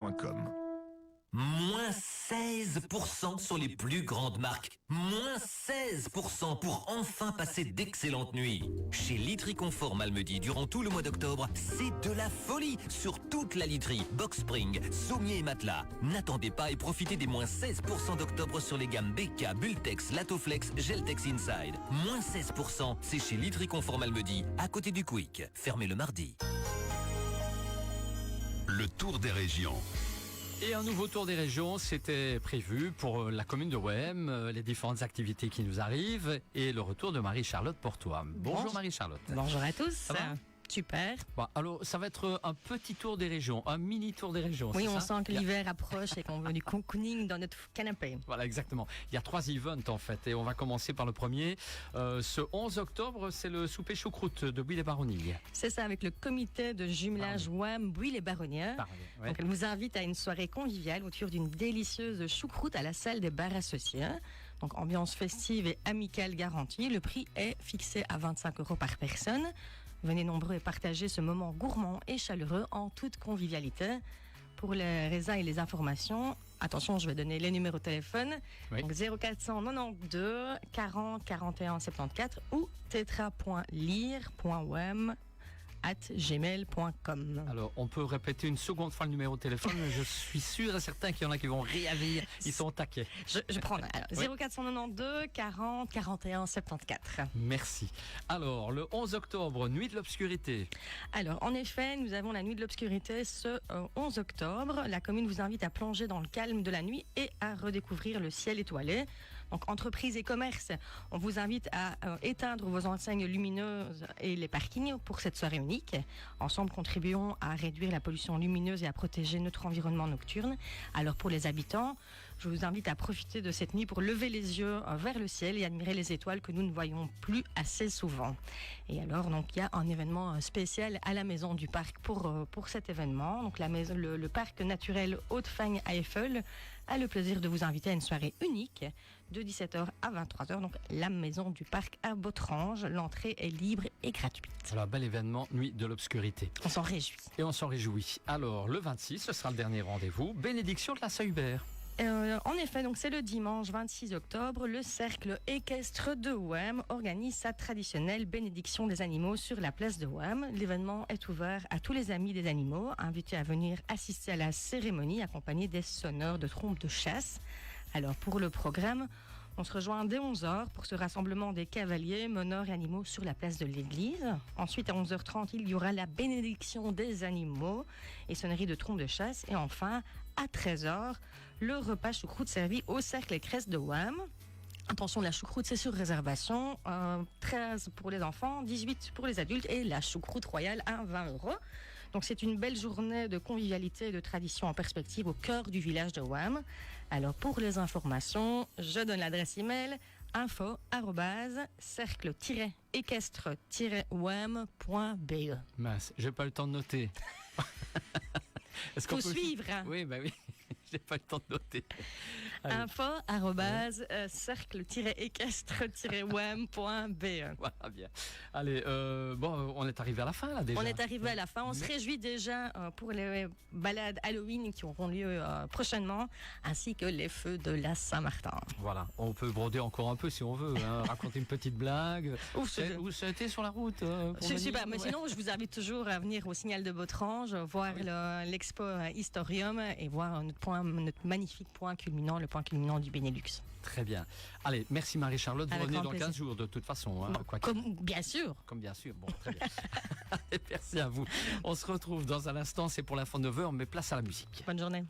Moins16% Moins 16% sur les plus grandes marques. Moins 16% pour enfin passer d'excellentes nuits. Chez Literie Confort Malmedy, durant tout le mois d'octobre, c'est de la folie sur toute la literie. Box Spring, sommier et matelas. N'attendez pas et profitez des moins 16% d'octobre sur les gammes BK, Bultex, Latoflex, Geltex Inside. Moins 16%, c'est chez Literie Confort Malmedy, à côté du Quick. Fermé le mardi. Le tour des régions. Et un nouveau tour des régions, c'était prévu pour la commune de Wem, les différentes activités qui nous arrivent et le retour de Marie-Charlotte Portois. Bonjour Marie-Charlotte. Bonjour à tous. Ça va ? Super. Bon, alors, ça va être un petit tour des régions, un mini tour des régions. Oui, on ça sent que l'hiver approche et qu'on veut du cocooning dans notre canapé. Voilà, exactement. Il y a 3 events en fait et on va commencer par le premier. Ce 11 octobre, c'est le souper choucroute de Buis-les-Baronnies. C'est ça, avec le comité de jumelage WAM Buis-les-Baronnies. Ouais. Donc, elle vous invite à une soirée conviviale autour d'une délicieuse choucroute à la salle des bars associés. Donc, ambiance festive et amicale garantie. Le prix est fixé à 25 € par personne. Venez nombreux et partagez ce moment gourmand et chaleureux en toute convivialité. Pour les raisins et les informations, attention, je vais donner les numéros de téléphone. Oui. Donc 0492 40 41 74 ou tetra.lire.wem@gmail.com. Alors, on peut répéter une seconde fois le numéro de téléphone, mais je suis sûr et certain qu'il y en a qui vont réagir. Ils sont au taquet. Je prends. Alors, Oui. 0492 40 41 74. Merci. Alors, le 11 octobre, nuit de l'obscurité. Alors, en effet, nous avons la nuit de l'obscurité ce 11 octobre. La commune vous invite à plonger dans le calme de la nuit et à redécouvrir le ciel étoilé. Donc, entreprises et commerces, on vous invite à éteindre vos enseignes lumineuses et les parkings pour cette soirée unique. Ensemble, contribuons à réduire la pollution lumineuse et à protéger notre environnement nocturne. Alors, pour les habitants, je vous invite à profiter de cette nuit pour lever les yeux vers le ciel et admirer les étoiles que nous ne voyons plus assez souvent. Et alors, donc, il y a un événement spécial à la maison du parc pour cet événement. Donc, la maison, le parc naturel Haute-Fagne à Eiffel a le plaisir de vous inviter à une soirée unique de 17h à 23h. Donc, la maison du parc à Botrange. L'entrée est libre et gratuite. Alors, bel événement, nuit de l'obscurité. On s'en réjouit. Et on s'en réjouit. Alors, le 26, ce sera le dernier rendez-vous. Bénédiction de la Saint-Hubert. En effet, donc c'est le dimanche 26 octobre, le cercle équestre de Wem organise sa traditionnelle bénédiction des animaux sur la place de Wem. L'événement est ouvert à tous les amis des animaux, invités à venir assister à la cérémonie accompagnés des sonneurs de trompes de chasse. Alors pour le programme, on se rejoint dès 11h pour ce rassemblement des cavaliers, meneurs et animaux sur la place de l'église. Ensuite, à 11h30, il y aura la bénédiction des animaux et sonnerie de trompes de chasse. Et enfin, à 13h, le repas choucroute servi au cercle équestre de Wem. Attention, la choucroute, c'est sur réservation. 13 pour les enfants, 18 pour les adultes et la choucroute royale à 20 €. Donc, c'est une belle journée de convivialité et de tradition en perspective au cœur du village de Wem. Alors, pour les informations, je donne l'adresse email info@cercle-équestre-wem.be. Mince, j'ai pas le temps de noter. Faut suivre. Oui, bah oui. J'ai pas le temps de noter. Allez. info@cercle-équestre-wem.be. Voilà, bien. Allez, bon, on est arrivé à la fin, là, déjà. On est arrivé à la fin. On se réjouit déjà pour les balades Halloween qui auront lieu prochainement, ainsi que les feux de la Saint-Martin. Voilà, on peut broder encore un peu si on veut, hein, raconter une petite blague. Ou ça a été sur la route je sais pas, mais sinon, je vous invite toujours à venir au Signal de Botrange, voir l'expo Historium et voir notre magnifique point culminant, le point culminant du Benelux. Très bien. Allez, merci Marie-Charlotte. Vous Avec revenez grand dans 15 plaisir. jours de toute façon. Hein, Bien sûr. Comme bien sûr. Bon, très bien. Allez, merci à vous. On se retrouve dans un instant. C'est pour l'info 9h, mais place à la musique. Bonne journée.